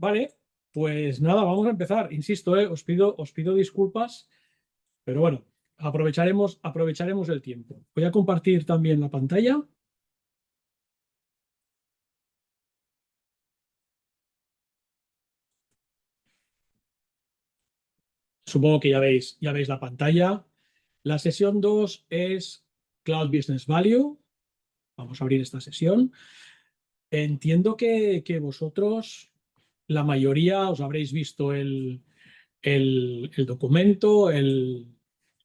Vale, pues nada, vamos a empezar. Insisto, os pido disculpas, pero bueno, aprovecharemos el tiempo. Voy a compartir también la pantalla. Supongo que ya veis la pantalla. La sesión 2 es Cloud Business Value. Vamos a abrir esta sesión. Entiendo que vosotros, la mayoría, os habréis visto el documento, el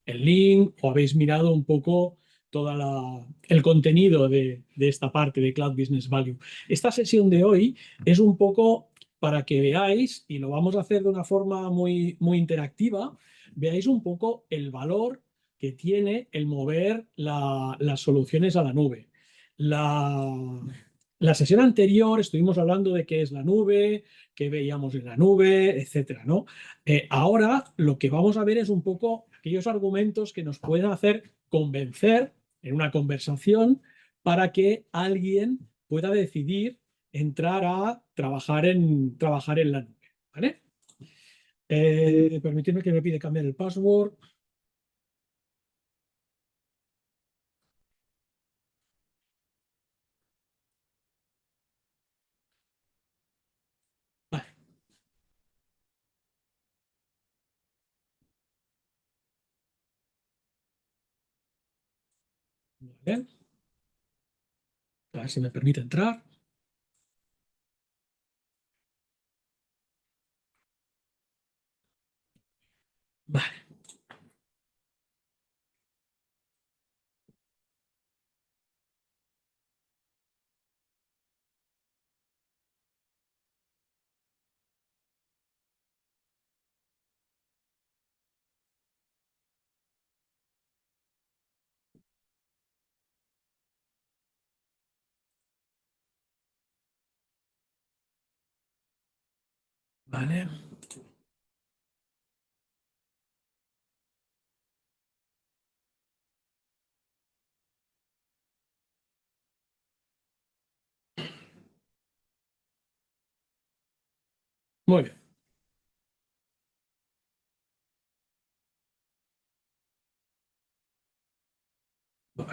link, o habéis mirado un poco el contenido de esta parte de Cloud Business Value. Esta sesión de hoy es un poco para que veáis, y lo vamos a hacer de una forma muy, muy interactiva, veáis un poco el valor que tiene el mover las soluciones a la nube. La sesión anterior estuvimos hablando de qué es la nube, qué veíamos en la nube, etcétera, ¿no? Ahora lo que vamos a ver es un poco aquellos argumentos que nos pueden hacer convencer en una conversación para que alguien pueda decidir entrar a trabajar en la nube, ¿vale? Permitidme que me pide cambiar el password. Vale. Vale. A ver si me permite entrar. Vale. Vale. Muy bien.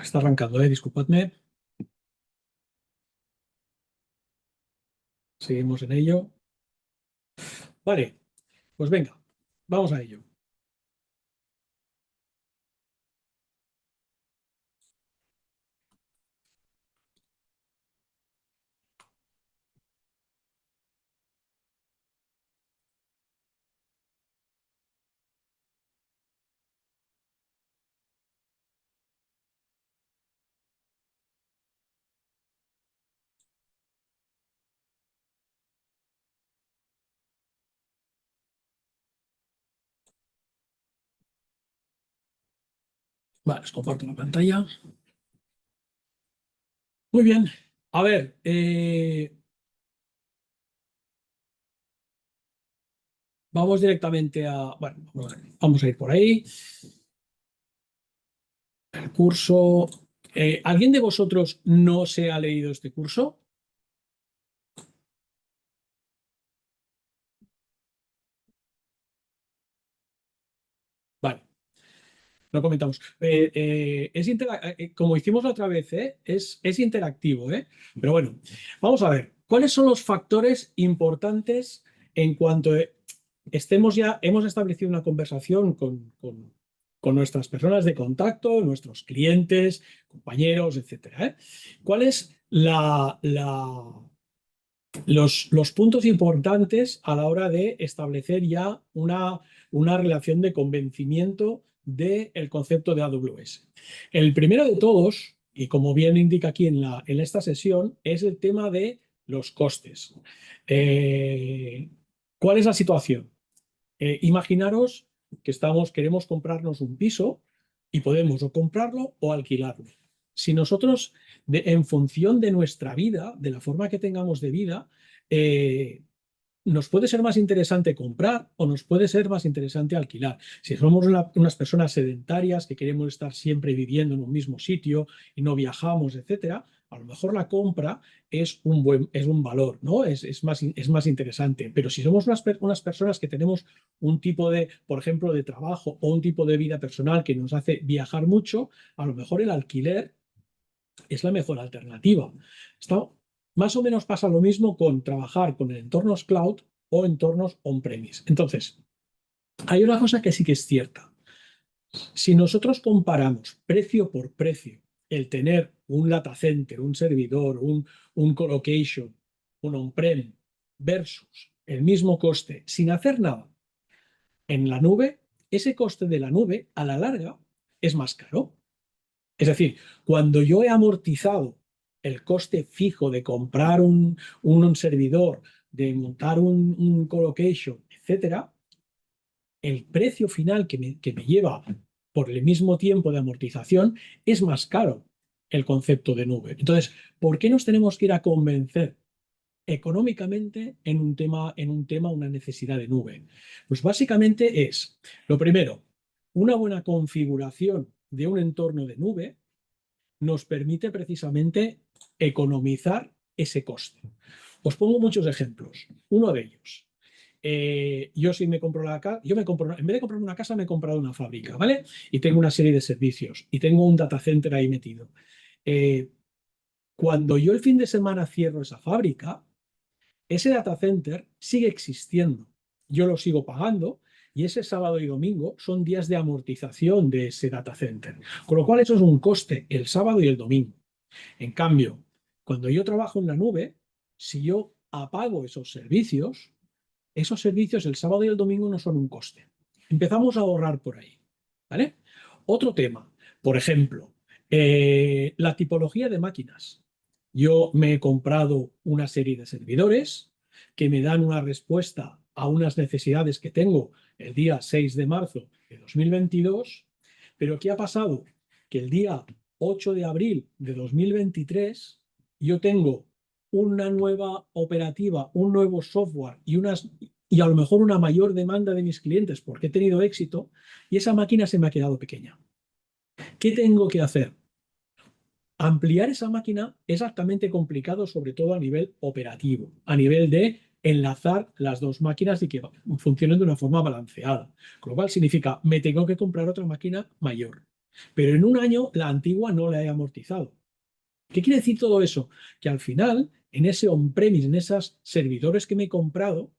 Está arrancando, disculpadme. Seguimos en ello. Vale, pues venga, vamos a ello. Vale, os comparto la pantalla. Muy bien. A ver, vamos directamente a... Bueno, vamos a ir por ahí. El curso... ¿Alguien de vosotros no se ha leído este curso? Vale, lo comentamos. Como hicimos la otra vez, es interactivo, ¿eh? Pero bueno, vamos a ver. ¿Cuáles son los factores importantes en cuanto hemos establecido una conversación con nuestras personas de contacto, nuestros clientes, compañeros, etcétera, ¿eh? ¿Cuáles los puntos importantes a la hora de establecer ya una relación de convencimiento del concepto de AWS? El primero de todos, y como bien indica aquí en esta sesión, es el tema de los costes. Eh, ¿Cuál es la situación? Imaginaros que queremos comprarnos un piso y podemos o comprarlo o alquilarlo. Si nosotros, en función de nuestra vida, de la forma que tengamos de vida, eh, nos puede ser más interesante comprar o nos puede ser más interesante alquilar. Si somos unas personas sedentarias que queremos estar siempre viviendo en un mismo sitio y no viajamos, etcétera, a a lo mejor la compra es un valor, ¿no? Es más interesante. Pero si somos unas personas que tenemos un tipo de, por ejemplo, de trabajo o un tipo de vida personal que nos hace viajar mucho, a lo mejor el alquiler es la mejor alternativa. Más o menos pasa lo mismo con trabajar con entornos cloud o entornos on-premise. Entonces, hay una cosa que sí que es cierta. Si nosotros comparamos precio por precio, el tener un data center, un servidor, un colocation, un on-prem versus el mismo coste sin hacer nada en la nube, ese coste de la nube a la larga es más caro. Es decir, cuando yo he amortizado el coste fijo de comprar un servidor, de montar un colocation, etcétera, el precio final que me lleva por el mismo tiempo de amortización es más caro el concepto de nube. Entonces, ¿por qué nos tenemos que ir a convencer económicamente en un tema, una necesidad de nube? Pues básicamente es, lo primero, una buena configuración de un entorno de nube nos permite precisamente economizar ese coste. Os pongo muchos ejemplos. Uno de ellos, yo sí me compro la casa, en vez de comprarme una casa, me he comprado una fábrica, ¿vale? Y tengo una serie de servicios y tengo un data center ahí metido. Eh, Cuando yo el fin de semana cierro esa fábrica, ese data center sigue existiendo. Yo lo sigo pagando y ese sábado y domingo son días de amortización de ese data center. Con lo cual eso es un coste el sábado y el domingo. En cambio, cuando yo trabajo en la nube, si yo apago esos servicios el sábado y el domingo no son un coste. Empezamos a ahorrar por ahí. ¿Vale? Otro tema, por ejemplo, la tipología de máquinas. Yo me he comprado una serie de servidores que me dan una respuesta a unas necesidades que tengo el día 6 de marzo de 2022, pero ¿qué ha pasado? Que el día 8 de abril de 2023 yo tengo una nueva operativa, un nuevo software y a lo mejor una mayor demanda de mis clientes porque he tenido éxito y esa máquina se me ha quedado pequeña. ¿Qué tengo que hacer? Ampliar esa máquina es altamente complicado, sobre todo a nivel operativo, a nivel de enlazar las dos máquinas y que funcionen de una forma balanceada. Con lo cual significa, me tengo que comprar otra máquina mayor. Pero en un año la antigua no la he amortizado. ¿Qué quiere decir todo eso? Que al final, en ese on-premise, en esos servidores que me he comprado,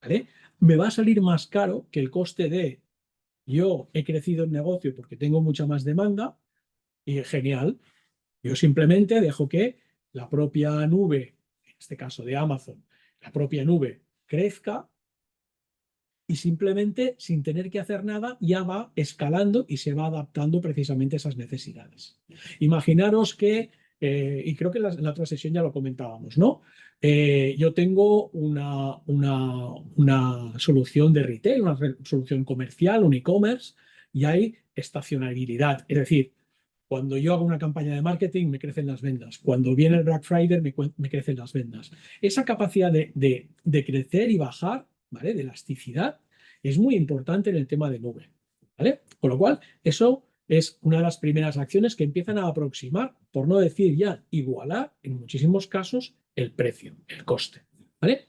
¿vale? Me va a salir más caro que el coste de yo he crecido en negocio porque tengo mucha más demanda y genial. Yo simplemente dejo que la propia nube, en este caso de Amazon, la propia nube crezca y simplemente sin tener que hacer nada ya va escalando y se va adaptando precisamente a esas necesidades. Imaginaros que, y creo que en la otra sesión ya lo comentábamos, ¿no? Yo tengo una solución de retail, una solución comercial, un e-commerce, y hay estacionalidad. Es decir, cuando yo hago una campaña de marketing me crecen las ventas. Cuando viene el Black Friday me crecen las ventas. Esa capacidad de crecer y bajar, ¿vale? De elasticidad es muy importante en el tema de nube, ¿vale? Con lo cual, eso es una de las primeras acciones que empiezan a aproximar, por no decir ya igualar, en muchísimos casos, el precio, el coste, ¿vale?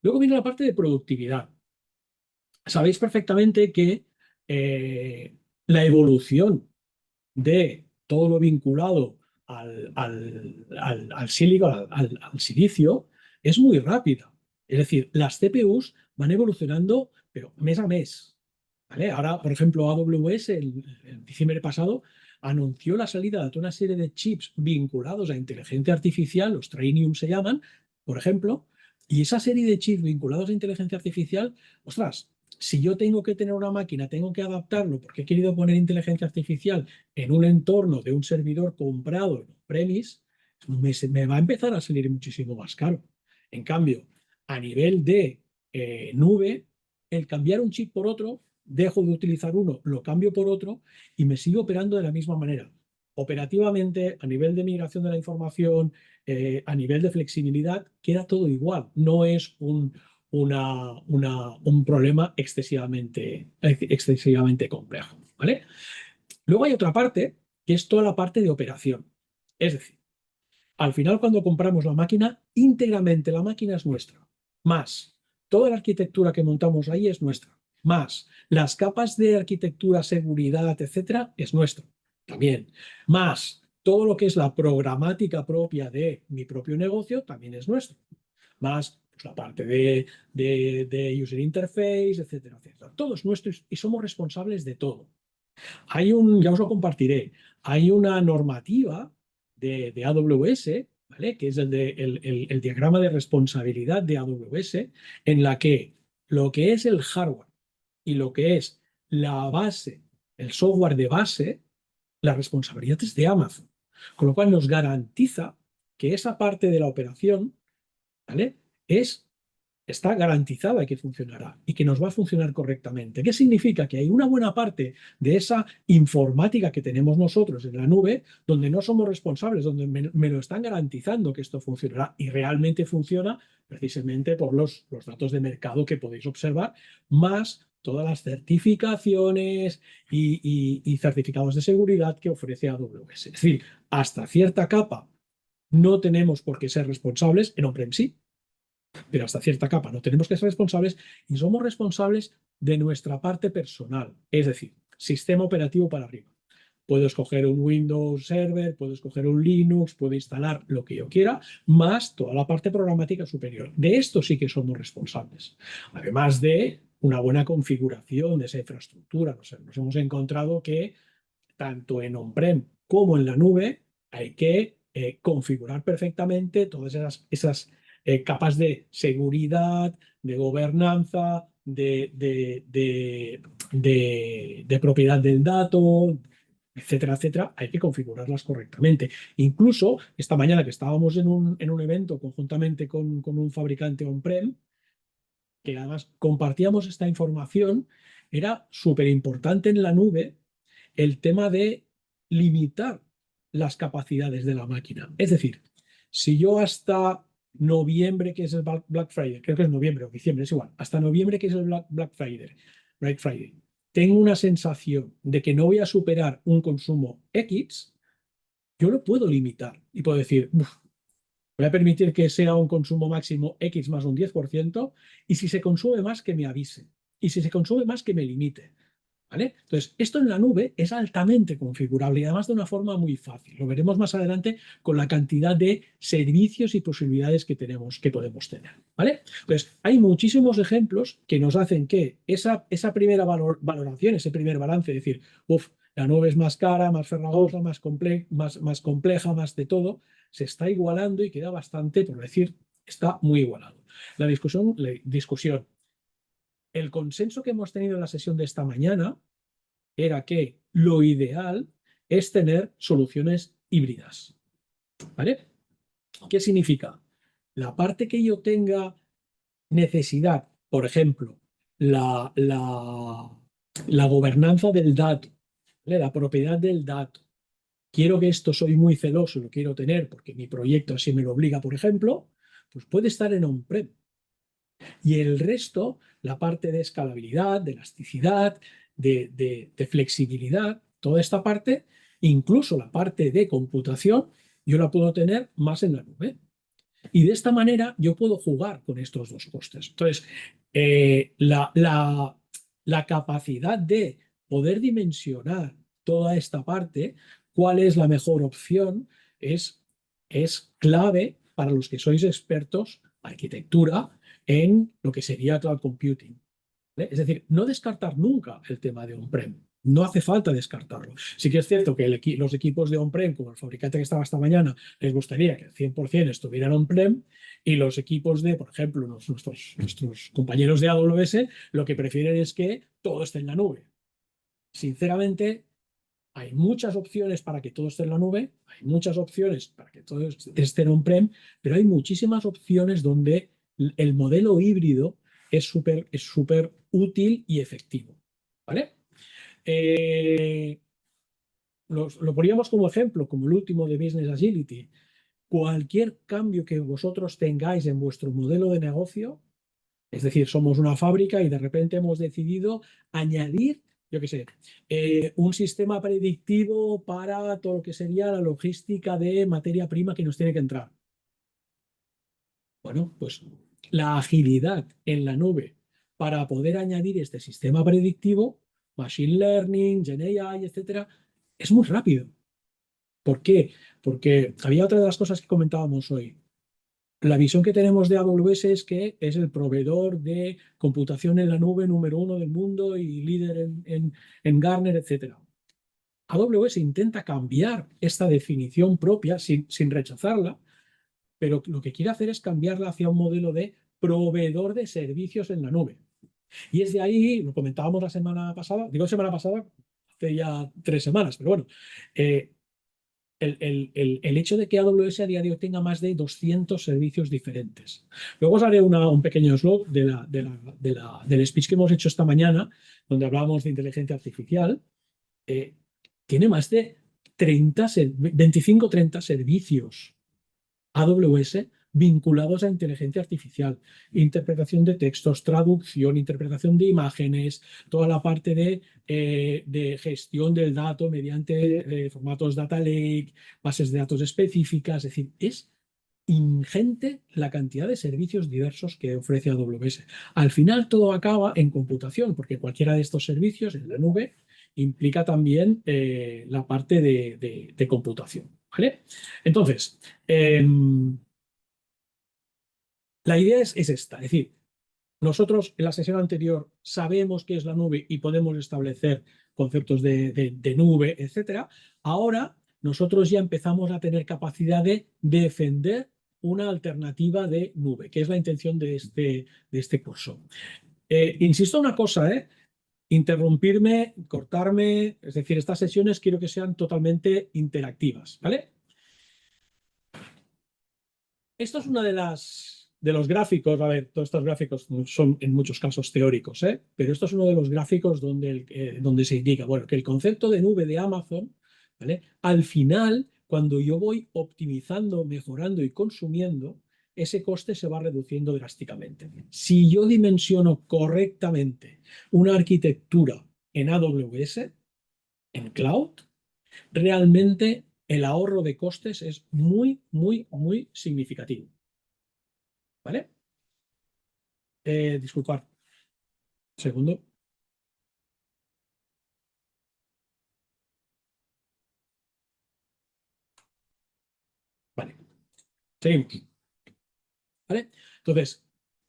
Luego viene la parte de productividad. Sabéis perfectamente que la evolución de todo lo vinculado al sílico, al silicio, es muy rápida. Es decir, las CPUs van evolucionando, pero mes a mes. ¿Vale? Ahora, por ejemplo, AWS en diciembre pasado anunció la salida de una serie de chips vinculados a inteligencia artificial, los Trainium se llaman, por ejemplo, y esa serie de chips vinculados a inteligencia artificial, ostras, si yo tengo que tener una máquina, tengo que adaptarlo porque he querido poner inteligencia artificial en un entorno de un servidor comprado en premise, me va a empezar a salir muchísimo más caro. En cambio, a nivel de nube, el cambiar un chip por otro, dejo de utilizar uno, lo cambio por otro y me sigo operando de la misma manera. Operativamente, a nivel de migración de la información, a nivel de flexibilidad, queda todo igual. No es un problema excesivamente complejo, ¿vale? Luego hay otra parte que es toda la parte de operación. Es decir, Al final, cuando compramos la máquina, íntegramente la máquina es nuestra. Más toda la arquitectura que montamos ahí es nuestra. Más las capas de arquitectura, seguridad, etcétera, es nuestro también. Más todo lo que es la programática propia de mi propio negocio también es nuestro. Más pues, la parte de user interface, etcétera, etcétera. Todo es nuestro y somos responsables de todo. Ya os lo compartiré, hay una normativa de AWS, ¿vale? Que es el diagrama de responsabilidad de AWS, en la que lo que es el hardware y lo que es la base, el software de base, la responsabilidad es de Amazon. Con lo cual nos garantiza que esa parte de la operación, ¿vale? Está garantizada que funcionará y que nos va a funcionar correctamente. ¿Qué significa? Que hay una buena parte de esa informática que tenemos nosotros en la nube donde no somos responsables, donde me lo están garantizando que esto funcionará y realmente funciona precisamente por los datos de mercado que podéis observar, más todas las certificaciones y certificados de seguridad que ofrece AWS. Es decir, hasta cierta capa no tenemos por qué ser responsables, en on-prem sí, pero hasta cierta capa no tenemos que ser responsables y somos responsables de nuestra parte personal, es decir, sistema operativo para arriba. Puedo escoger un Windows Server, puedo escoger un Linux, puedo instalar lo que yo quiera, más toda la parte programática superior. De esto sí que somos responsables. Además de una buena configuración de esa infraestructura. Nos hemos encontrado que tanto en on-prem como en la nube hay que configurar perfectamente todas esas capas de seguridad, de gobernanza, de propiedad del dato, etcétera, etcétera. Hay que configurarlas correctamente. Incluso esta mañana que estábamos en un evento conjuntamente con un fabricante on-prem, que además compartíamos esta información, era súper importante en la nube el tema de limitar las capacidades de la máquina. Es decir, si yo hasta noviembre, que es el Black Friday, creo que es noviembre o diciembre, es igual, hasta noviembre, que es el Black Friday, tengo una sensación de que no voy a superar un consumo X, yo lo puedo limitar y puedo decir, voy a permitir que sea un consumo máximo X más un 10%, y si se consume más, que me avise. Y si se consume más, que me limite. ¿Vale? Entonces, esto en la nube es altamente configurable y además de una forma muy fácil. Lo veremos más adelante con la cantidad de servicios y posibilidades que podemos tener. ¿Vale? Entonces, hay muchísimos ejemplos que nos hacen que esa primera valoración, ese primer balance, es decir, la nube es más cara, más farragosa, más compleja, más de todo, se está igualando y queda bastante, por decir, está muy igualado. La discusión, el consenso que hemos tenido en la sesión de esta mañana era que lo ideal es tener soluciones híbridas. ¿Vale? ¿Qué significa? La parte que yo tenga necesidad, por ejemplo, la gobernanza del dato, ¿vale? La propiedad del dato. Quiero que esto, soy muy celoso, lo quiero tener porque mi proyecto así me lo obliga, por ejemplo, pues puede estar en on-prem. Y el resto, la parte de escalabilidad, de elasticidad, de flexibilidad, toda esta parte, incluso la parte de computación, yo la puedo tener más en la nube. Y de esta manera yo puedo jugar con estos dos costes. Entonces, la capacidad de poder dimensionar toda esta parte, cuál es la mejor opción, es clave para los que sois expertos arquitectura en lo que sería cloud computing. ¿Vale? Es decir, no descartar nunca el tema de on-prem. No hace falta descartarlo. Sí que es cierto que los equipos de on-prem, como el fabricante que estaba esta mañana, les gustaría que el 100% estuvieran on-prem, y los equipos de, por ejemplo, nuestros compañeros de AWS, lo que prefieren es que todo esté en la nube. Sinceramente, hay muchas opciones para que todo esté en la nube, hay muchas opciones para que todo esté en on-prem, pero hay muchísimas opciones donde el modelo híbrido es súper útil y efectivo. ¿Vale? Lo poníamos como ejemplo, como el último de Business Agility. Cualquier cambio que vosotros tengáis en vuestro modelo de negocio, es decir, somos una fábrica y de repente hemos decidido añadir yo qué sé, un sistema predictivo para todo lo que sería la logística de materia prima que nos tiene que entrar. Bueno, pues la agilidad en la nube para poder añadir este sistema predictivo, Machine Learning, Gen AI, etcétera, es muy rápido. ¿Por qué? Porque había otra de las cosas que comentábamos hoy. La visión que tenemos de AWS es que es el proveedor de computación en la nube número uno del mundo y líder en Gartner, etcétera. AWS intenta cambiar esta definición propia sin rechazarla, pero lo que quiere hacer es cambiarla hacia un modelo de proveedor de servicios en la nube. Y es de ahí, lo comentábamos la semana pasada, digo semana pasada, hace ya 3 semanas, pero bueno, el hecho de que AWS a día de hoy tenga más de 200 servicios diferentes. Luego os haré un pequeño slot del speech que hemos hecho esta mañana, donde hablábamos de inteligencia artificial. Tiene más de 25-30 servicios AWS vinculados a inteligencia artificial, interpretación de textos, traducción, interpretación de imágenes, toda la parte de gestión del dato mediante formatos data lake, bases de datos específicas, es decir, es ingente la cantidad de servicios diversos que ofrece AWS. Al final todo acaba en computación, porque cualquiera de estos servicios en la nube implica también la parte de computación. ¿Vale? Entonces, la idea es esta, es decir, nosotros en la sesión anterior sabemos qué es la nube y podemos establecer conceptos de nube, etcétera. Ahora nosotros ya empezamos a tener capacidad de defender una alternativa de nube, que es la intención de este curso. Insisto una cosa, interrumpirme, cortarme, es decir, estas sesiones quiero que sean totalmente interactivas, ¿vale? Esto es una de los gráficos, a ver, todos estos gráficos son en muchos casos teóricos, pero esto es uno de los gráficos donde se indica, bueno, que el concepto de nube de Amazon, ¿vale? Al final, cuando yo voy optimizando, mejorando y consumiendo, ese coste se va reduciendo drásticamente. Si yo dimensiono correctamente una arquitectura en AWS, en cloud, realmente el ahorro de costes es muy, muy, muy significativo. ¿Vale? Disculpad, segundo. Vale, seguimos. ¿Vale? Entonces,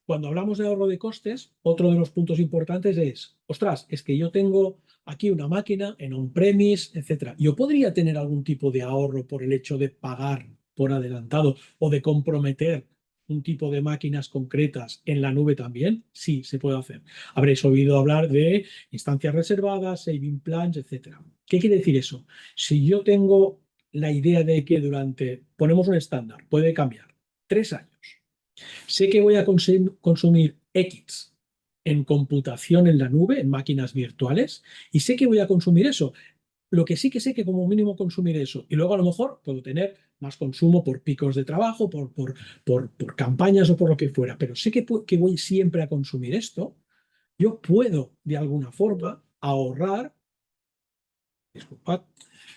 cuando hablamos de ahorro de costes, otro de los puntos importantes es, ostras, es que yo tengo aquí una máquina en on-premise, etcétera. Yo podría tener algún tipo de ahorro por el hecho de pagar por adelantado o de comprometer un tipo de máquinas concretas en la nube también. Sí, se puede hacer. Habréis oído hablar de instancias reservadas, saving plans, etcétera. ¿Qué quiere decir eso? Si yo tengo la idea de que ponemos un estándar, puede cambiar 3 años. Sé que voy a consumir X en computación en la nube, en máquinas virtuales, y sé que voy a consumir eso. Lo que sí que sé que como mínimo consumir eso. Y luego a lo mejor puedo tener más consumo por picos de trabajo, por campañas o por lo que fuera. Pero sé que voy siempre a consumir esto. Yo puedo, de alguna forma, ahorrar. Disculpad,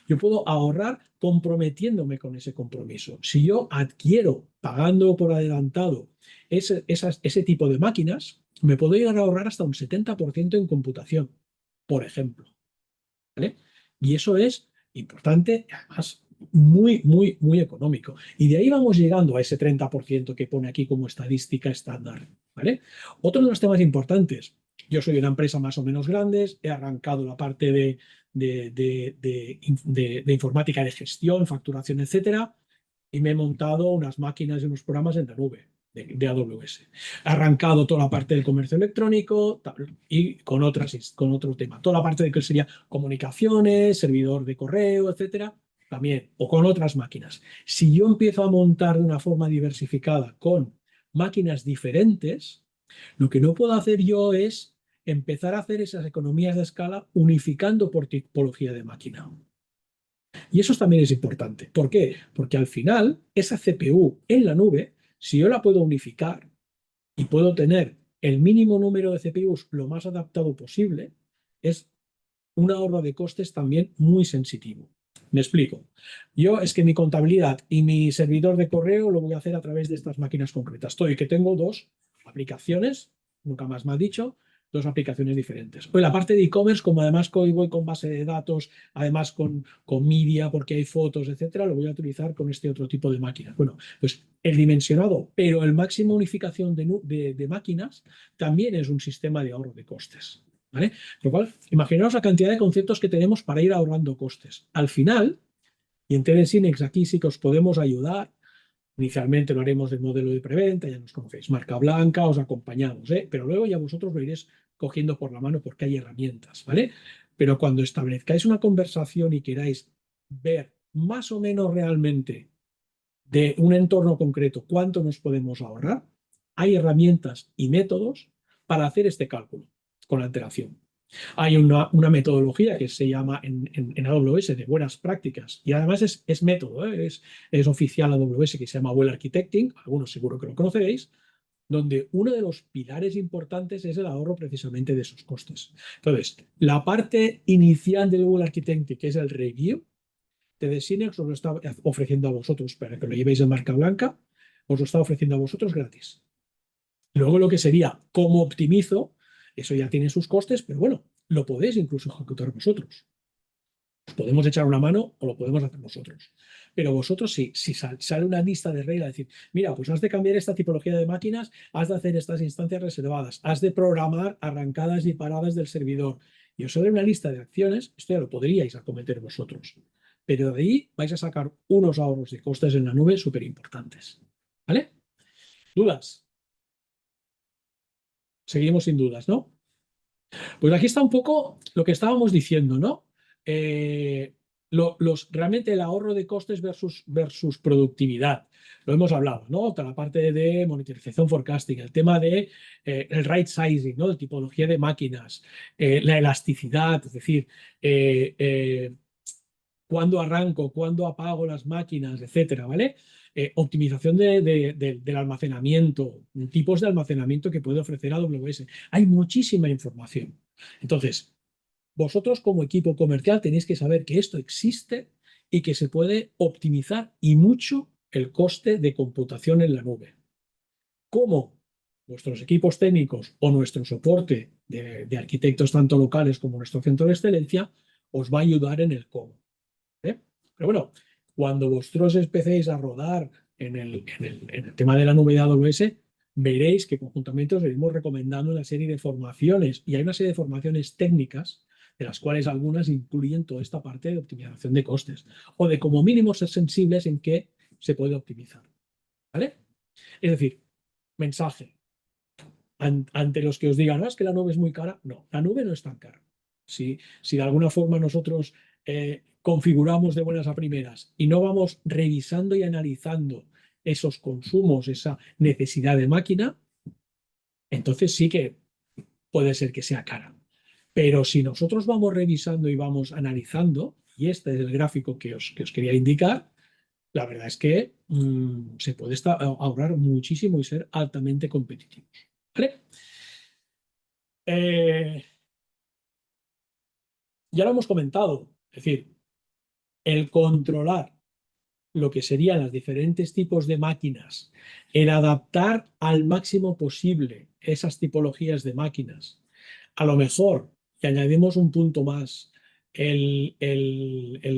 yo puedo ahorrar comprometiéndome con ese compromiso. Si yo adquiero, pagando por adelantado, ese tipo de máquinas, me puedo llegar a ahorrar hasta un 70% en computación, por ejemplo. ¿Vale? Y eso es importante y además muy, muy, muy económico. Y de ahí vamos llegando a ese 30% que pone aquí como estadística estándar. ¿Vale? Otro de los temas importantes. Yo soy una empresa más o menos grande, he arrancado la parte de informática de gestión, facturación, etcétera, y me he montado unas máquinas y unos programas en la nube de AWS. He arrancado toda la parte del comercio electrónico y con otro tema. Toda la parte de que sería comunicaciones, servidor de correo, etcétera, también, o con otras máquinas. Si yo empiezo a montar de una forma diversificada con máquinas diferentes, lo que no puedo hacer yo es empezar a hacer esas economías de escala unificando por tipología de máquina. Y eso también es importante. ¿Por qué? Porque al final, esa CPU en la nube, si yo la puedo unificar y puedo tener el mínimo número de CPUs lo más adaptado posible, es un ahorro de costes también muy sensitivo. Me explico. Yo es que mi contabilidad y mi servidor de correo lo voy a hacer a través de estas máquinas concretas. Estoy que tengo dos aplicaciones, nunca más me ha dicho, dos aplicaciones diferentes. Pues la parte de e-commerce, como además hoy voy con base de datos, además con media, porque hay fotos, etcétera, lo voy a utilizar con este otro tipo de máquinas. Bueno, pues el dimensionado, pero el máximo unificación de máquinas también es un sistema de ahorro de costes. ¿Vale? Lo cual, imaginaos la cantidad de conceptos que tenemos para ir ahorrando costes. Al final, y en Telesynex aquí sí que os podemos ayudar. Inicialmente lo haremos del modelo de preventa, ya nos conocéis, marca blanca, os acompañamos, ¿eh? Pero luego ya vosotros lo iréis cogiendo por la mano porque hay herramientas, ¿vale? Pero cuando establezcáis una conversación y queráis ver más o menos realmente de un entorno concreto cuánto nos podemos ahorrar, hay herramientas y métodos para hacer este cálculo con antelación. Hay una metodología que se llama en AWS de buenas prácticas y además es método, es oficial AWS, que se llama Well Architecting, algunos seguro que lo conoceréis, donde uno de los pilares importantes es el ahorro precisamente de esos costes. Entonces, la parte inicial del Well Architecting, que es el review, de Synex os lo está ofreciendo a vosotros para que lo llevéis en marca blanca, os lo está ofreciendo a vosotros gratis. Luego lo que sería cómo optimizo, eso ya tiene sus costes, pero bueno, lo podéis incluso ejecutar vosotros. Os podemos echar una mano o lo podemos hacer nosotros. Pero vosotros sí, si sale una lista de reglas, decir, mira, pues has de cambiar esta tipología de máquinas, has de hacer estas instancias reservadas, has de programar arrancadas y paradas del servidor. Y os sale una lista de acciones, esto ya lo podríais acometer vosotros. Pero de ahí vais a sacar unos ahorros de costes en la nube súper importantes. ¿Vale? ¿Dudas? Seguimos sin dudas, ¿no? Pues aquí está un poco lo que estábamos diciendo, ¿no? Eh, realmente el ahorro de costes versus productividad. Lo hemos hablado, ¿no? Toda la parte de monitorización forecasting, el tema de el right sizing, ¿no? De tipología de máquinas, la elasticidad, es decir, cuándo arranco, cuándo apago las máquinas, etcétera, ¿vale? Optimización del almacenamiento, tipos de almacenamiento que puede ofrecer AWS. Hay muchísima información. Entonces, vosotros como equipo comercial tenéis que saber que esto existe y que se puede optimizar y mucho el coste de computación en la nube. ¿Cómo? Vuestros equipos técnicos o nuestro soporte de arquitectos tanto locales como nuestro centro de excelencia os va a ayudar en el cómo. ¿Eh? Pero bueno, cuando vosotros empecéis a rodar en el tema de la nube de AWS, veréis que conjuntamente os iremos recomendando una serie de formaciones y hay una serie de formaciones técnicas, de las cuales algunas incluyen toda esta parte de optimización de costes o de como mínimo ser sensibles en qué se puede optimizar. ¿Vale? Es decir, mensaje. Ante los que os digan, no, es que la nube es muy cara. No, la nube no es tan cara. Si de alguna forma nosotros configuramos de buenas a primeras y no vamos revisando y analizando esos consumos, esa necesidad de máquina, entonces sí que puede ser que sea cara. Pero si nosotros vamos revisando y vamos analizando, y este es el gráfico que os quería indicar, la verdad es que se puede ahorrar muchísimo y ser altamente competitivos. ¿Vale? Eh, ya lo hemos comentado, es decir, el controlar lo que serían los diferentes tipos de máquinas, el adaptar al máximo posible esas tipologías de máquinas. A lo mejor, y añadimos un punto más, el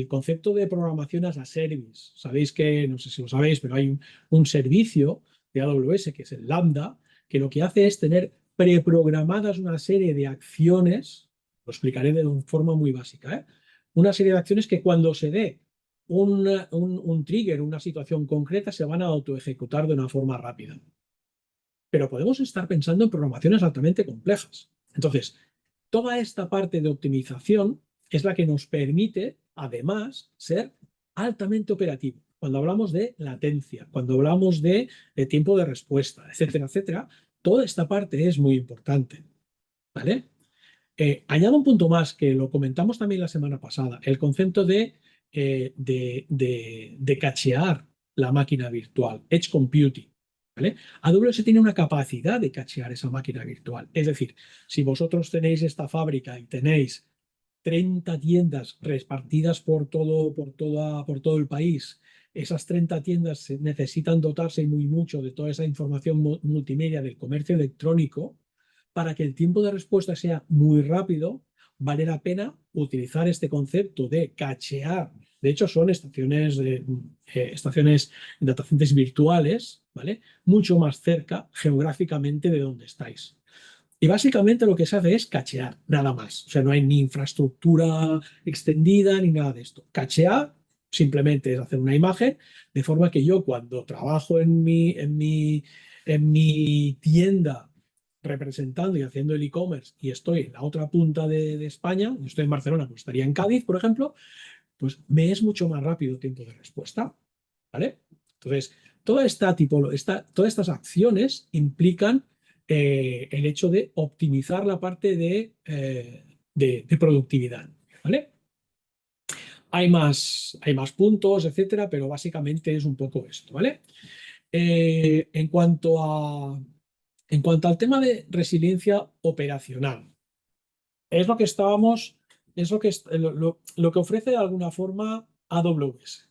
concepto de programación as a service. Sabéis que, no sé si lo sabéis, pero hay un servicio de AWS que es el Lambda, que lo que hace es tener preprogramadas una serie de acciones, lo explicaré de forma muy básica, ¿eh? Una serie de acciones que cuando se dé un trigger, una situación concreta, se van a autoejecutar de una forma rápida. Pero podemos estar pensando en programaciones altamente complejas. Entonces, toda esta parte de optimización es la que nos permite, además, ser altamente operativo. Cuando hablamos de latencia, cuando hablamos de tiempo de respuesta, etcétera, etcétera, toda esta parte es muy importante. ¿Vale? Añado un punto más que lo comentamos también la semana pasada, el concepto de cachear la máquina virtual, Edge Computing. ¿Vale? AWS tiene una capacidad de cachear esa máquina virtual. Es decir, si vosotros tenéis esta fábrica y tenéis 30 tiendas repartidas por todo el país. Esas 30 tiendas necesitan dotarse muy mucho de toda esa información multimedia del comercio electrónico para que el tiempo de respuesta sea muy rápido. Vale la pena utilizar este concepto de cachear. De hecho, son estaciones data centers virtuales, ¿vale? Mucho más cerca geográficamente de donde estáis. Y básicamente lo que se hace es cachear, nada más. O sea, no hay ni infraestructura extendida ni nada de esto. Cachear simplemente es hacer una imagen, de forma que yo cuando trabajo en mi tienda representando y haciendo el e-commerce y estoy en la otra punta de España, yo estoy en Barcelona, pues estaría en Cádiz, por ejemplo, pues me es mucho más rápido el tiempo de respuesta. ¿Vale? Entonces, todas estas acciones implican el hecho de optimizar la parte de productividad. ¿Vale? Hay más puntos, etcétera, pero básicamente es un poco esto. ¿Vale? Eh, en cuanto a, en cuanto al tema de resiliencia operacional, es lo que estábamos, es lo que ofrece de alguna forma AWS.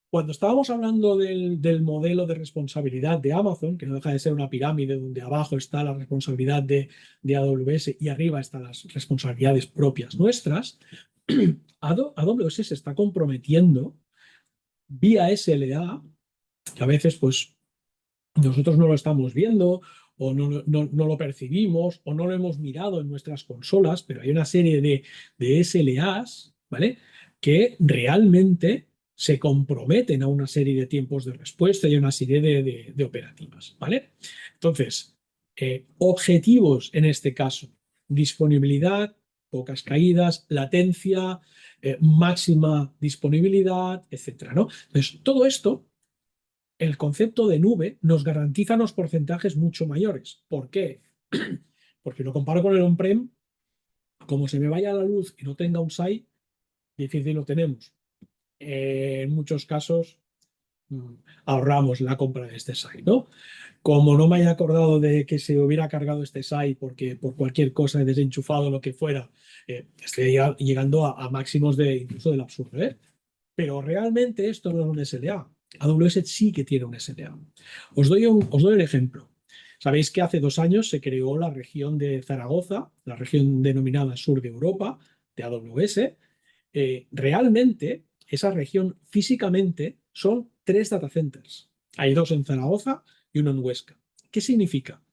Cuando estábamos hablando del modelo de responsabilidad de Amazon, que no deja de ser una pirámide donde abajo está la responsabilidad de AWS y arriba están las responsabilidades propias nuestras, AWS se está comprometiendo vía SLA, que a veces pues nosotros no lo estamos viendo o no lo percibimos o no lo hemos mirado en nuestras consolas, pero hay una serie de SLAs, ¿vale? Que realmente se comprometen a una serie de tiempos de respuesta y a una serie de operativas, ¿vale? Entonces, objetivos en este caso, disponibilidad, pocas caídas, latencia, máxima disponibilidad, etcétera, ¿no? Entonces, todo esto el concepto de nube nos garantiza unos porcentajes mucho mayores. ¿Por qué? Porque lo comparo con el on-prem, como se me vaya la luz y no tenga un SAI, difícil lo tenemos. En muchos casos ahorramos la compra de este SAI, ¿no? Como no me haya acordado de que se hubiera cargado este SAI porque por cualquier cosa he desenchufado lo que fuera, estoy llegando a máximos incluso del absurdo, ¿eh? Pero realmente esto no es un SLA. AWS sí que tiene un SLA. Os doy un ejemplo. Sabéis que hace 2 años se creó la región de Zaragoza, la región denominada Sur de Europa, de AWS. Realmente, esa región físicamente son 3 data centers. Hay 2 en Zaragoza y uno en Huesca. ¿Qué significa?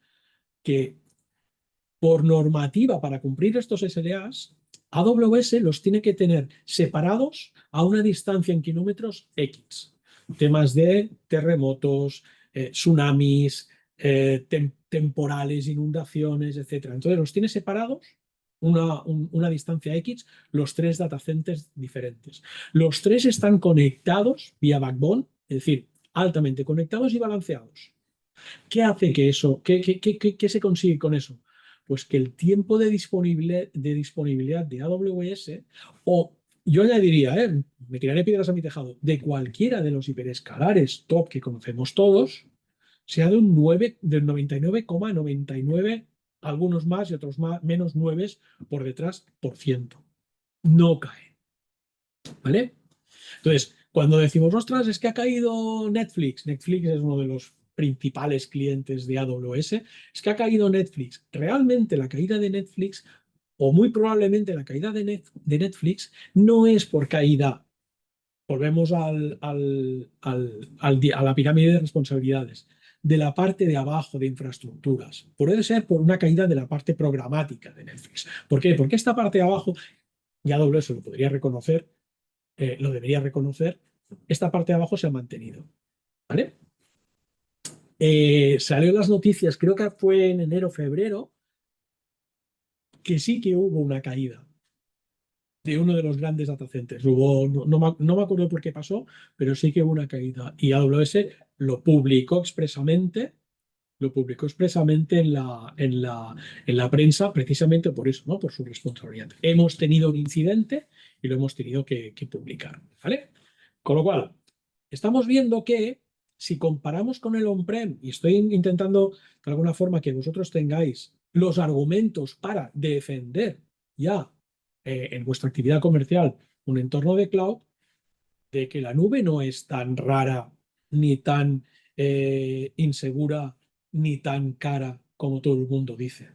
Que por normativa para cumplir estos SLAs, AWS los tiene que tener separados a una distancia en kilómetros X. Temas de terremotos, tsunamis, temporales, inundaciones, etc. Entonces los tiene separados una distancia X, los 3 datacenters diferentes. Los 3 están conectados vía backbone, es decir, altamente conectados y balanceados. ¿Qué hace que eso? ¿Qué se consigue con eso? Pues que el tiempo de disponibilidad de AWS, o yo añadiría, me tiraré piedras a mi tejado, de cualquiera de los hiperescalares top que conocemos todos, sea de un 9, del 99,99, algunos más y otros más, menos 9 por detrás por ciento. No cae. ¿Vale? Entonces, cuando decimos, ostras, es que ha caído Netflix, Netflix es uno de los principales clientes de AWS, es que ha caído Netflix. Realmente la caída de Netflix, o muy probablemente la caída de Netflix, no es por caída. Volvemos a la pirámide de responsabilidades. De la parte de abajo de infraestructuras. Puede ser por una caída de la parte programática de Netflix. ¿Por qué? Porque esta parte de abajo, y AWS lo podría reconocer, lo debería reconocer, esta parte de abajo se ha mantenido. ¿Vale? Salió en las noticias, creo que fue en enero o febrero, que sí que hubo una caída de uno de los grandes datacenters. No me acuerdo por qué pasó, pero sí que hubo una caída. Y AWS lo publicó expresamente, en la prensa, precisamente por eso, ¿no? Por su responsabilidad. Hemos tenido un incidente y lo hemos tenido que publicar. ¿Vale? Con lo cual, estamos viendo que si comparamos con el on-prem, y estoy intentando de alguna forma que vosotros tengáis los argumentos para defender ya en vuestra actividad comercial un entorno de cloud, de que la nube no es tan rara, ni tan insegura, ni tan cara como todo el mundo dice.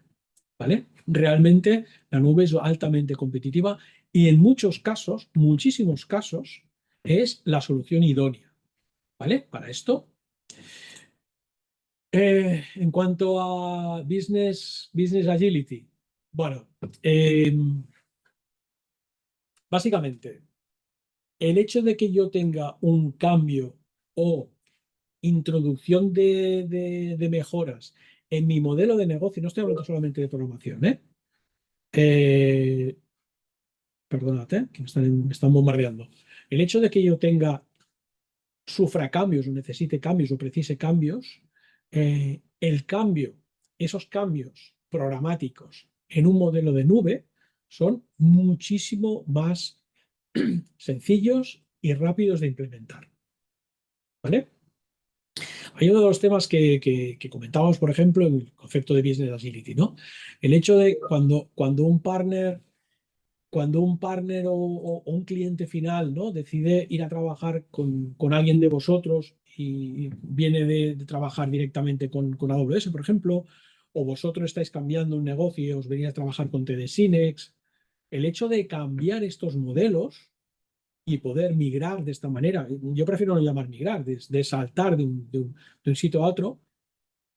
¿Vale? Realmente la nube es altamente competitiva y en muchos casos, muchísimos casos, es la solución idónea. ¿Vale? Para esto. En cuanto a business agility, bueno, eh, básicamente, el hecho de que yo tenga un cambio o introducción de mejoras en mi modelo de negocio, no estoy hablando solamente de programación, ¿eh? Eh, Perdónate, que me están bombardeando. El hecho de que yo tenga, sufra cambios o necesite cambios o precise cambios, el cambio, esos cambios programáticos en un modelo de nube son muchísimo más sencillos y rápidos de implementar. ¿Vale? Hay uno de los temas que comentábamos, por ejemplo, en el concepto de Business Agility, ¿no? El hecho de cuando un partner o un cliente final, ¿no? decide ir a trabajar con alguien de vosotros y viene de trabajar directamente con AWS, por ejemplo, o vosotros estáis cambiando un negocio y os venís a trabajar con TD Synnex, el hecho de cambiar estos modelos y poder migrar de esta manera, yo prefiero no llamar migrar, de saltar de un sitio a otro,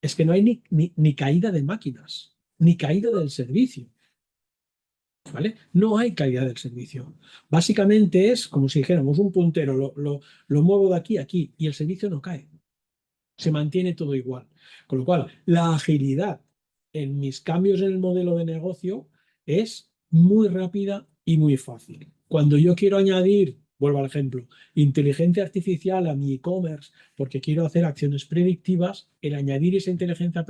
es que no hay ni caída de máquinas, ni caída del servicio. ¿Vale? No hay calidad del servicio. Básicamente es como si dijéramos un puntero, lo muevo de aquí a aquí y el servicio no cae. Se mantiene todo igual. Con lo cual, la agilidad en mis cambios en el modelo de negocio es muy rápida y muy fácil. Cuando yo quiero añadir, vuelvo al ejemplo, inteligencia artificial a mi e-commerce porque quiero hacer acciones predictivas, el añadir esa inteligencia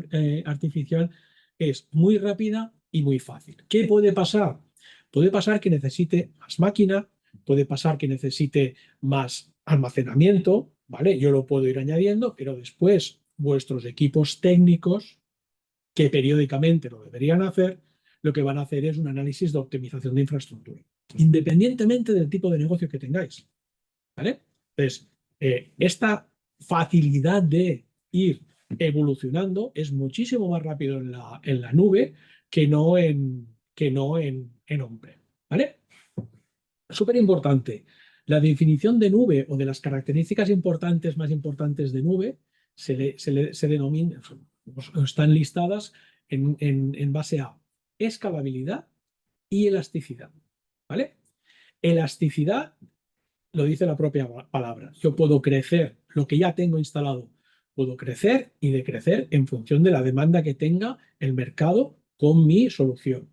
artificial es muy rápida y muy fácil. ¿Qué puede pasar? Puede pasar que necesite más máquina, puede pasar que necesite más almacenamiento, ¿vale? Yo lo puedo ir añadiendo, pero después vuestros equipos técnicos, que periódicamente lo deberían hacer, lo que van a hacer es un análisis de optimización de infraestructura, independientemente del tipo de negocio que tengáis, ¿vale? Entonces, esta facilidad de ir evolucionando es muchísimo más rápido en la nube que no en on-prem, ¿vale? Súper importante. La definición de nube o de las características importantes, más importantes de nube, se denomina, o están listadas en base a escalabilidad y elasticidad. ¿Vale? Elasticidad lo dice la propia palabra. Yo puedo crecer lo que ya tengo instalado, puedo crecer y decrecer en función de la demanda que tenga el mercado con mi solución.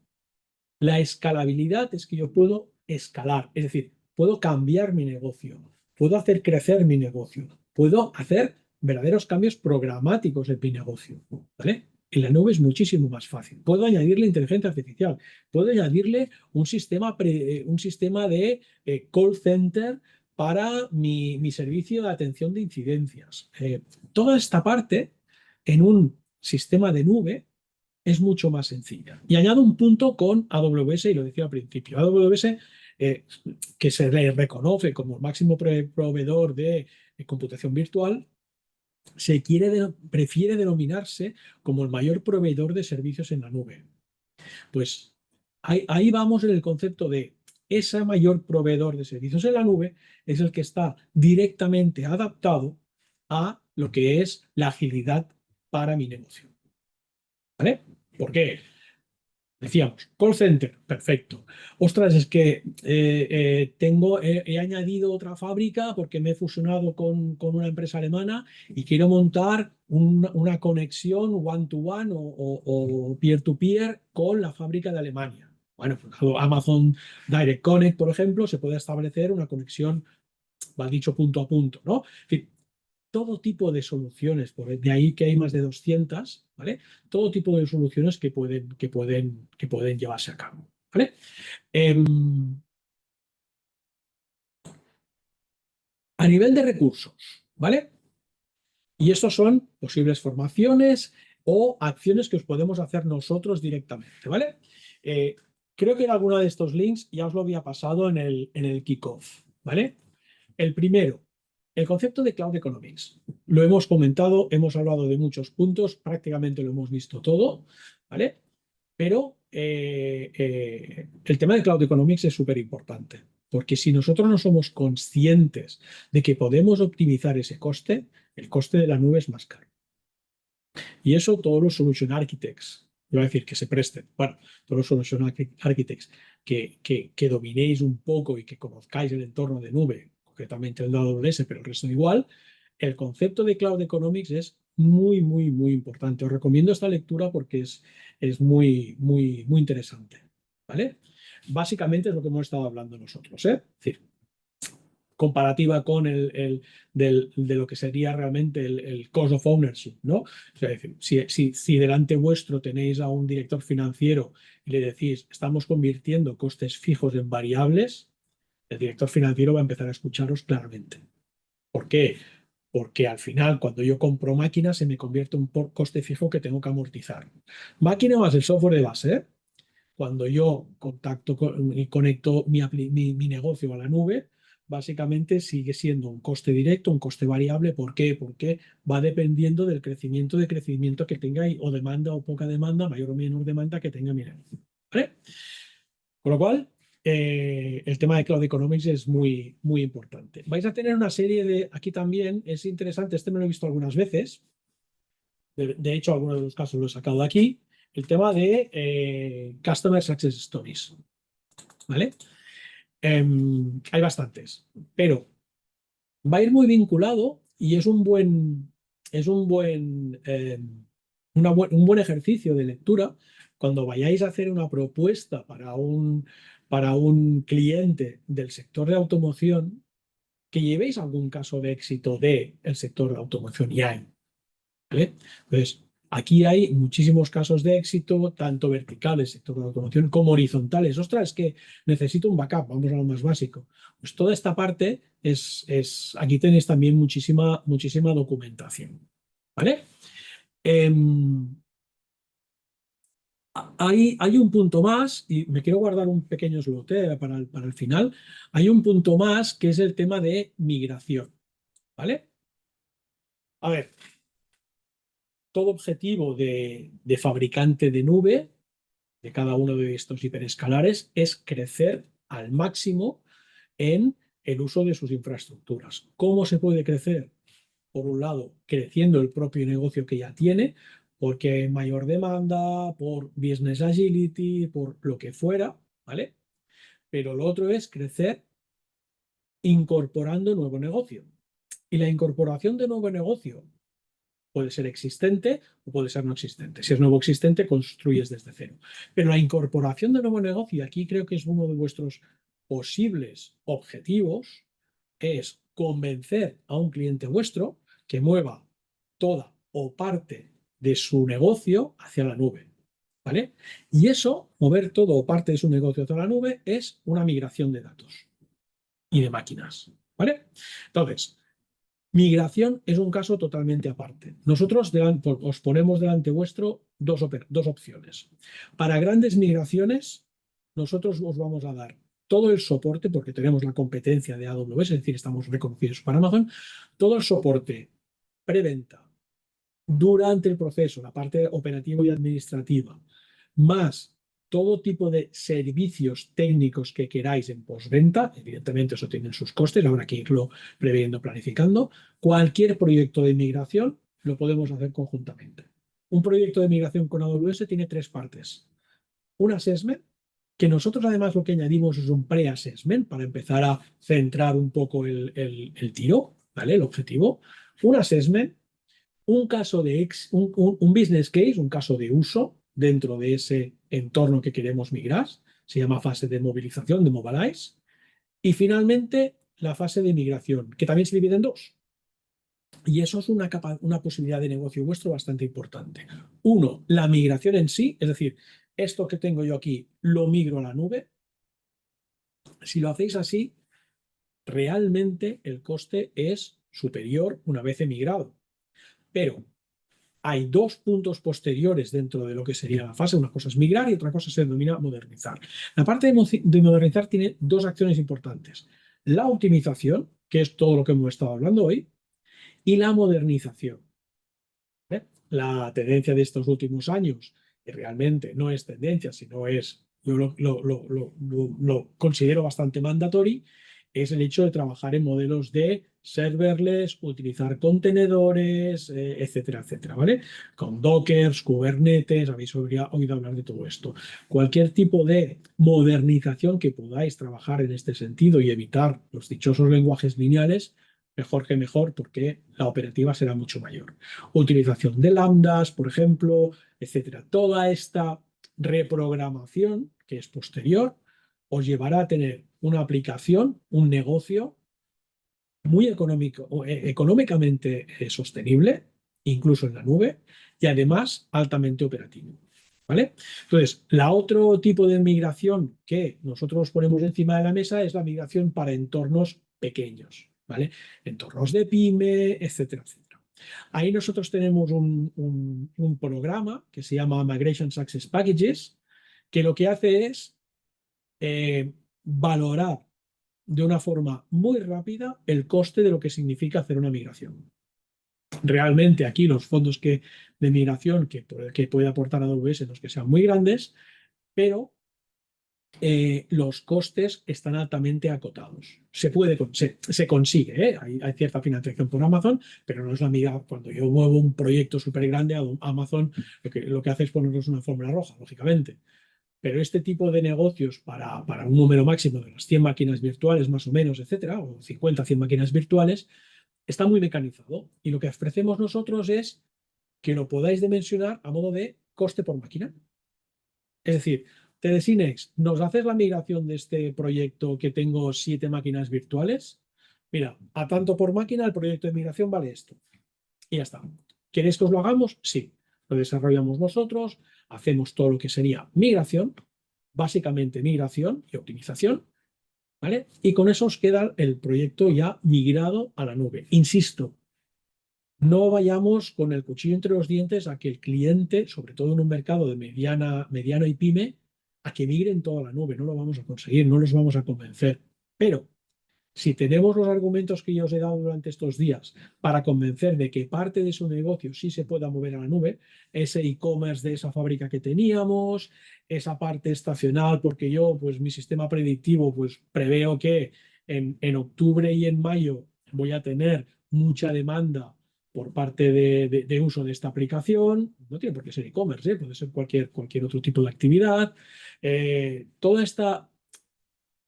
La escalabilidad es que yo puedo escalar, es decir, puedo cambiar mi negocio, puedo hacer crecer mi negocio, puedo hacer verdaderos cambios programáticos en mi negocio, ¿vale? En la nube es muchísimo más fácil. Puedo añadirle inteligencia artificial, puedo añadirle un sistema de call center para mi servicio de atención de incidencias. Toda esta parte en un sistema de nube es mucho más sencilla. Y añado un punto con AWS, y lo decía al principio. AWS, eh, que se le reconoce como el máximo proveedor de computación virtual, prefiere denominarse como el mayor proveedor de servicios en la nube. Pues ahí vamos en el concepto de ese mayor proveedor de servicios en la nube es el que está directamente adaptado a lo que es la agilidad para mi negocio. ¿Vale? ¿Por qué? Decíamos, call center, perfecto. Ostras, es que he añadido otra fábrica porque me he fusionado con una empresa alemana y quiero montar una conexión one-to-one o peer-to-peer con la fábrica de Alemania. Bueno, pues, Amazon Direct Connect, por ejemplo, se puede establecer una conexión, va dicho punto a punto, ¿no? En fin, todo tipo de soluciones, de ahí que hay más de 200, ¿vale? Todo tipo de soluciones que pueden llevarse a cabo, ¿vale? A nivel de recursos, ¿vale? Y estos son posibles formaciones o acciones que os podemos hacer nosotros directamente, ¿vale? Creo que en alguno de estos links ya os lo había pasado en el kickoff, ¿vale? El primero, el concepto de Cloud Economics. Lo hemos comentado, hemos hablado de muchos puntos, prácticamente lo hemos visto todo, ¿vale? Pero el tema de Cloud Economics es súper importante, porque si nosotros no somos conscientes de que podemos optimizar ese coste, el coste de la nube es más caro. Y eso todos los Solution Architects, iba a decir que se presten, bueno, todos los Solution Architects que dominéis un poco y que conozcáis el entorno de nube, concretamente el de AWS, pero el resto igual, el concepto de Cloud Economics es muy, muy, muy importante. Os recomiendo esta lectura porque es muy, muy, muy interesante. ¿Vale? Básicamente es lo que hemos estado hablando nosotros, ¿eh? Es decir, comparativa con de lo que sería realmente el cost of ownership, ¿no? O sea, es decir, si delante vuestro tenéis a un director financiero y le decís, estamos convirtiendo costes fijos en variables, el director financiero va a empezar a escucharos claramente. ¿Por qué? Porque al final, cuando yo compro máquinas, se me convierte en un coste fijo que tengo que amortizar. Máquina más el software de base, ¿eh? Cuando yo y conecto mi negocio a la nube, básicamente sigue siendo un coste directo, un coste variable. ¿Por qué? Porque va dependiendo del crecimiento que tenga o demanda o poca demanda, mayor o menor demanda que tenga mi negocio. ¿Vale? Con lo cual, el tema de Cloud Economics es muy, muy importante. Vais a tener una serie aquí también, es interesante, este me lo he visto algunas veces, de hecho, algunos de los casos lo he sacado de aquí, el tema de Customer Success Stories, ¿vale? Hay bastantes, pero va a ir muy vinculado y es un buen ejercicio de lectura cuando vayáis a hacer una propuesta para un cliente del sector de automoción, que llevéis algún caso de éxito del sector de automoción y hay. ¿Vale? Entonces, aquí hay muchísimos casos de éxito, tanto verticales, sector de la automoción, como horizontales. Ostras, es que necesito un backup, vamos a lo más básico. Pues toda esta parte aquí tenéis también muchísima, muchísima documentación. ¿Vale? Em, hay un punto más, y me quiero guardar un pequeño slot para el final. Hay un punto más que es el tema de migración. ¿Vale? A ver, todo objetivo de fabricante de nube de cada uno de estos hiperescalares es crecer al máximo en el uso de sus infraestructuras. ¿Cómo se puede crecer? Por un lado, creciendo el propio negocio que ya tiene, porque hay mayor demanda, por business agility, por lo que fuera, ¿vale? Pero lo otro es crecer incorporando nuevo negocio. Y la incorporación de nuevo negocio puede ser existente o puede ser no existente. Si es nuevo existente, construyes desde cero. Pero la incorporación de nuevo negocio, y aquí creo que es uno de vuestros posibles objetivos, es convencer a un cliente vuestro que mueva toda o parte de su negocio hacia la nube. ¿Vale? Y eso, mover todo o parte de su negocio hacia la nube, es una migración de datos y de máquinas. ¿Vale? Entonces, migración es un caso totalmente aparte. Nosotros os ponemos delante vuestro dos opciones. Para grandes migraciones, nosotros os vamos a dar todo el soporte, porque tenemos la competencia de AWS, es decir, estamos reconocidos para Amazon, todo el soporte preventa durante el proceso, la parte operativa y administrativa, más todo tipo de servicios técnicos que queráis en postventa. Evidentemente eso tiene sus costes, habrá que irlo previendo, planificando. Cualquier proyecto de migración lo podemos hacer conjuntamente. Un proyecto de migración con AWS tiene tres partes. Un assessment, que nosotros además lo que añadimos es un pre-assessment para empezar a centrar un poco el tiro, ¿vale? El objetivo. Un assessment, un caso un business case, un caso de uso dentro de ese entorno que queremos migrar, se llama fase de movilización, de mobilize, y finalmente la fase de migración, que también se divide en dos. Y eso es una posibilidad de negocio vuestro bastante importante. Uno, la migración en sí, es decir, esto que tengo yo aquí lo migro a la nube. Si lo hacéis así, realmente el coste es superior una vez emigrado. Pero hay dos puntos posteriores dentro de lo que sería la fase. Una cosa es migrar y otra cosa se denomina modernizar. La parte de modernizar tiene dos acciones importantes. La optimización, que es todo lo que hemos estado hablando hoy, y la modernización. La tendencia de estos últimos años, que realmente no es tendencia, sino es, yo lo considero bastante mandatory, es el hecho de trabajar en modelos de serverless, utilizar contenedores, etcétera, etcétera, ¿vale? Con Dockers, Kubernetes, habéis oído hablar de todo esto. Cualquier tipo de modernización que podáis trabajar en este sentido y evitar los dichosos lenguajes lineales, mejor que mejor, porque la operativa será mucho mayor. Utilización de lambdas, por ejemplo, etcétera. Toda esta reprogramación, que es posterior, os llevará a tener una aplicación, un negocio muy económicamente sostenible, incluso en la nube, y además altamente operativo. ¿Vale? Entonces, la otro tipo de migración que nosotros ponemos encima de la mesa es la migración para entornos pequeños, ¿vale? Entornos de pyme, etcétera, etcétera. Ahí nosotros tenemos un programa que se llama Migration Success Packages, que lo que hace es valorar de una forma muy rápida el coste de lo que significa hacer una migración. Realmente aquí los fondos de migración que puede aportar AWS no es que sean muy grandes, pero los costes están altamente acotados. Se consigue, ¿eh? Hay cierta financiación por Amazon, pero no es la migra. Cuando yo muevo un proyecto súper grande a Amazon, lo que hace es ponernos una fórmula roja, lógicamente. Pero este tipo de negocios para un número máximo de las 100 máquinas virtuales, más o menos, etcétera, o 50, 100 máquinas virtuales, está muy mecanizado. Y lo que ofrecemos nosotros es que lo podáis dimensionar a modo de coste por máquina. Es decir, TDSYNEX, ¿nos haces la migración de este proyecto que tengo 7 máquinas virtuales? Mira, a tanto por máquina el proyecto de migración vale esto. Y ya está. ¿Queréis que os lo hagamos? Sí. Lo desarrollamos nosotros, hacemos todo lo que sería migración, básicamente migración y optimización, ¿vale? Y con eso os queda el proyecto ya migrado a la nube. Insisto, no vayamos con el cuchillo entre los dientes a que el cliente, sobre todo en un mercado de mediano y pyme, a que migren toda la nube. No lo vamos a conseguir, no los vamos a convencer. Pero si tenemos los argumentos que yo os he dado durante estos días para convencer de que parte de su negocio sí se pueda mover a la nube, ese e-commerce de esa fábrica que teníamos, esa parte estacional, porque yo, pues mi sistema predictivo, pues preveo que en octubre y en mayo voy a tener mucha demanda por parte de uso de esta aplicación. No tiene por qué ser e-commerce, puede ser cualquier otro tipo de actividad. Toda esta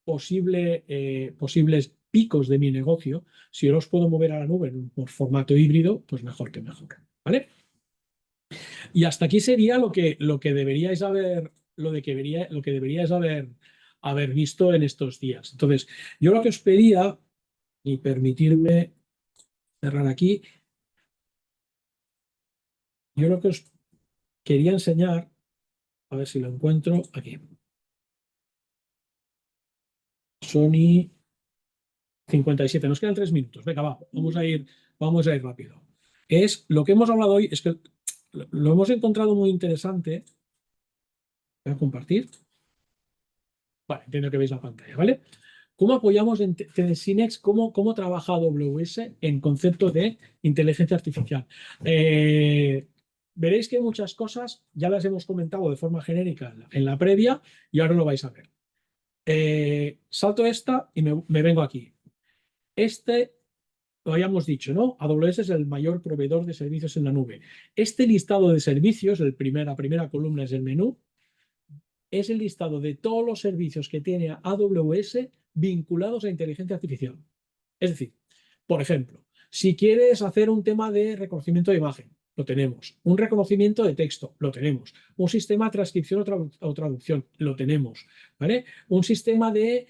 posibles picos de mi negocio, si yo los puedo mover a la nube por formato híbrido, pues mejor que mejor. ¿Vale? Y hasta aquí sería lo que deberíais haber visto en estos días. Entonces, yo lo que os pedía, y permitirme cerrar aquí, yo lo que os quería enseñar, a ver si lo encuentro aquí. Sony 57, nos quedan 3 minutos. Venga, vamos a ir rápido. Es lo que hemos hablado hoy, es que lo hemos encontrado muy interesante. Voy a compartir. Vale, entiendo que veis la pantalla, ¿vale? ¿Cómo apoyamos en TDSYNEX? ¿Cómo trabaja AWS en concepto de inteligencia artificial? Veréis que muchas cosas ya las hemos comentado de forma genérica en la previa y ahora lo vais a ver. Salto esta y me vengo aquí. Lo habíamos dicho, ¿no? AWS es el mayor proveedor de servicios en la nube. Este listado de servicios, la primera columna es el menú, es el listado de todos los servicios que tiene AWS vinculados a inteligencia artificial. Es decir, por ejemplo, si quieres hacer un tema de reconocimiento de imagen, lo tenemos. Un reconocimiento de texto, lo tenemos. Un sistema de transcripción o traducción, lo tenemos. ¿Vale? Un sistema de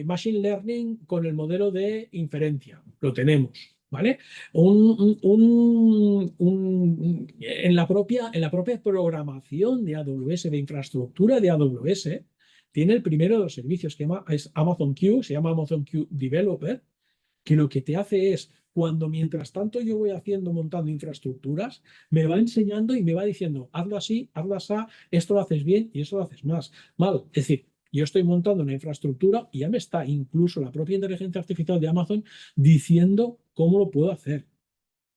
machine learning con el modelo de inferencia, lo tenemos. ¿Vale? En la propia programación de AWS, de infraestructura de AWS, tiene el primero de los servicios que es Amazon Q, se llama Amazon Q Developer, que lo que te hace es cuando mientras tanto yo voy haciendo, montando infraestructuras, me va enseñando y me va diciendo, hazlo así, hazlo así, esto lo haces bien y esto lo haces mal. Es decir, yo estoy montando una infraestructura y ya me está incluso la propia inteligencia artificial de Amazon diciendo cómo lo puedo hacer,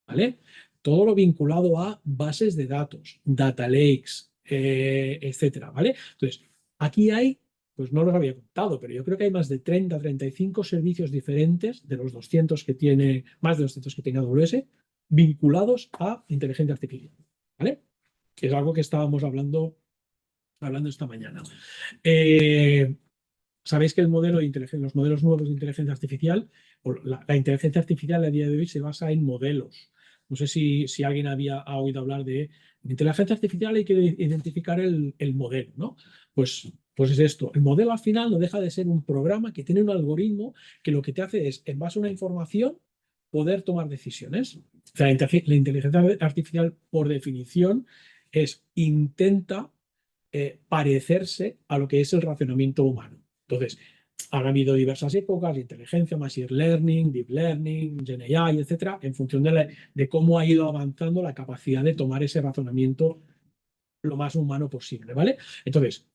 ¿vale? Todo lo vinculado a bases de datos, data lakes, etcétera, ¿vale? Entonces, aquí hay, pues no los había contado, pero yo creo que hay más de 30, 35 servicios diferentes de los 200 que tiene, más de 200 que tiene AWS, vinculados a inteligencia artificial, ¿vale? Que es algo que estábamos hablando esta mañana. Eh, Sabéis que el modelo de los modelos nuevos de inteligencia artificial, o la inteligencia artificial a día de hoy se basa en modelos. No sé si alguien ha oído hablar de inteligencia artificial, hay que identificar el modelo, ¿no? Pues es esto. El modelo al final no deja de ser un programa que tiene un algoritmo que lo que te hace es, en base a una información, poder tomar decisiones. O sea, la inteligencia artificial, por definición, intenta parecerse a lo que es el razonamiento humano. Entonces, han habido diversas épocas de inteligencia, machine learning, deep learning, Gen AI, etcétera, en función de cómo ha ido avanzando la capacidad de tomar ese razonamiento lo más humano posible, ¿vale? Entonces,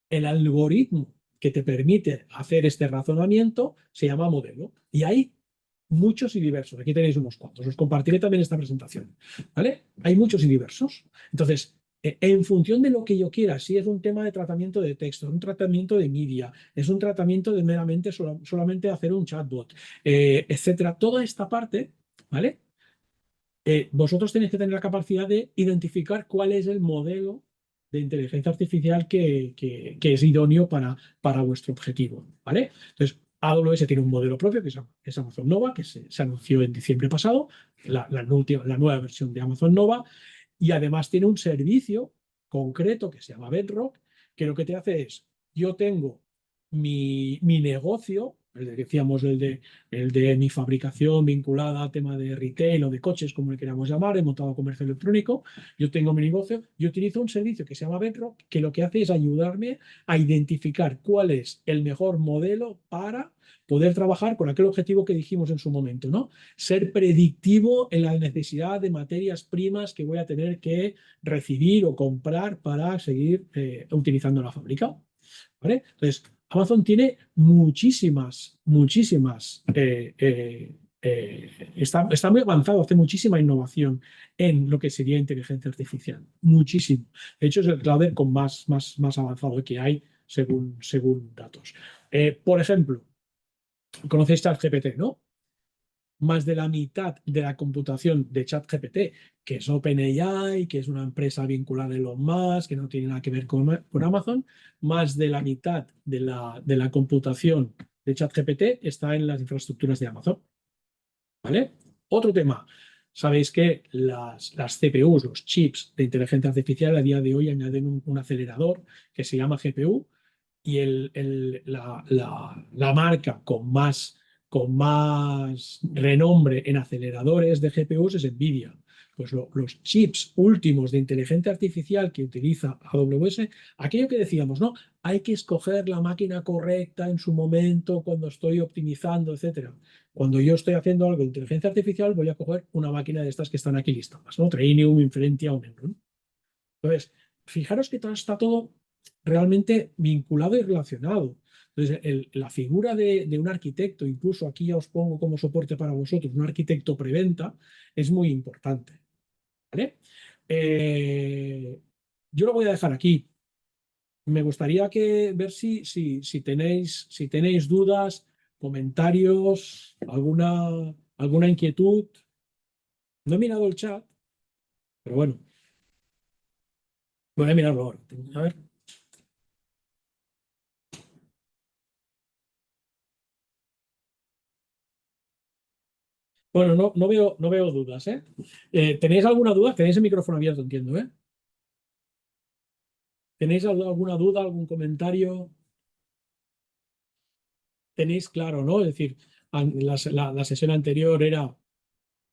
el algoritmo que te permite hacer este razonamiento se llama modelo. Y hay muchos y diversos. Aquí tenéis unos cuantos. Os compartiré también esta presentación, ¿vale? Hay muchos y diversos. Entonces, en función de lo que yo quiera, si es un tema de tratamiento de texto, un tratamiento de media, es un tratamiento de meramente solamente hacer un chatbot, etcétera, toda esta parte, ¿vale? Vosotros tenéis que tener la capacidad de identificar cuál es el modelo de inteligencia artificial que es idóneo para vuestro objetivo, ¿vale? Entonces, AWS tiene un modelo propio que es Amazon Nova, que se anunció en diciembre pasado, la nueva versión de Amazon Nova, y además tiene un servicio concreto que se llama Bedrock, que lo que te hace es, yo tengo mi negocio, el que decíamos, el de mi fabricación vinculada al tema de retail o de coches, como le queramos llamar, he montado comercio electrónico, yo tengo mi negocio, yo utilizo un servicio que se llama Bedrock, que lo que hace es ayudarme a identificar cuál es el mejor modelo para poder trabajar con aquel objetivo que dijimos en su momento, ¿no? Ser predictivo en la necesidad de materias primas que voy a tener que recibir o comprar para seguir utilizando la fábrica, ¿vale? Entonces, Amazon tiene muchísimas, está muy avanzado, hace muchísima innovación en lo que sería inteligencia artificial, muchísimo. De hecho, es el cloud con más avanzado que hay según datos. Por ejemplo, conocéis ChatGPT, ¿no? Más de la mitad de la computación de ChatGPT, que es OpenAI, que es una empresa vinculada a Elon Musk, que no tiene nada que ver con Amazon, más de la mitad de la computación de ChatGPT está en las infraestructuras de Amazon, ¿vale? Otro tema. Sabéis que las CPUs, los chips de inteligencia artificial, a día de hoy añaden un acelerador que se llama GPU, y la marca con más renombre en aceleradores de GPUs es NVIDIA. Pues los chips últimos de inteligencia artificial que utiliza AWS, aquello que decíamos, ¿no? Hay que escoger la máquina correcta en su momento cuando estoy optimizando, etcétera. Cuando yo estoy haciendo algo de inteligencia artificial, voy a coger una máquina de estas que están aquí listadas, ¿no? Trainium, Inferentia o Neuron. Entonces, fijaros que está todo realmente vinculado y relacionado. Entonces, la figura de un arquitecto, incluso aquí ya os pongo como soporte para vosotros, un arquitecto preventa, es muy importante, ¿vale? Eh, yo lo voy a dejar aquí. Me gustaría ver si tenéis dudas, comentarios, alguna inquietud. No he mirado el chat, pero bueno, voy a mirarlo ahora. A ver. Bueno, no veo dudas, ¿eh? ¿Tenéis alguna duda? Tenéis el micrófono abierto, entiendo, ¿eh? ¿Tenéis alguna duda, algún comentario? Tenéis claro, ¿no? Es decir, la sesión anterior era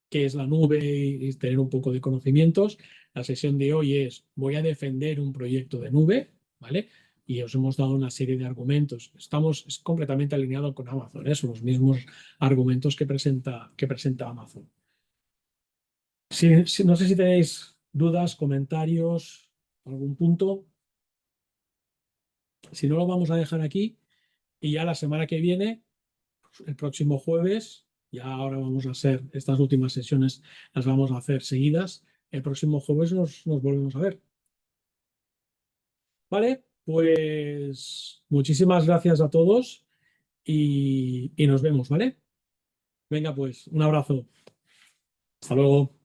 qué es la nube y tener un poco de conocimientos. La sesión de hoy es voy a defender un proyecto de nube, ¿vale? y os hemos dado una serie de argumentos. Es completamente alineado con Amazon, son los mismos argumentos que presenta Amazon. No sé si tenéis dudas, comentarios, algún punto. Si no, lo vamos a dejar aquí y ya la semana que viene, el próximo jueves, ya ahora vamos a hacer estas últimas sesiones, las vamos a hacer seguidas. El próximo jueves nos volvemos a ver. Vale, pues muchísimas gracias a todos y nos vemos, ¿vale? Venga, pues un abrazo. Hasta luego.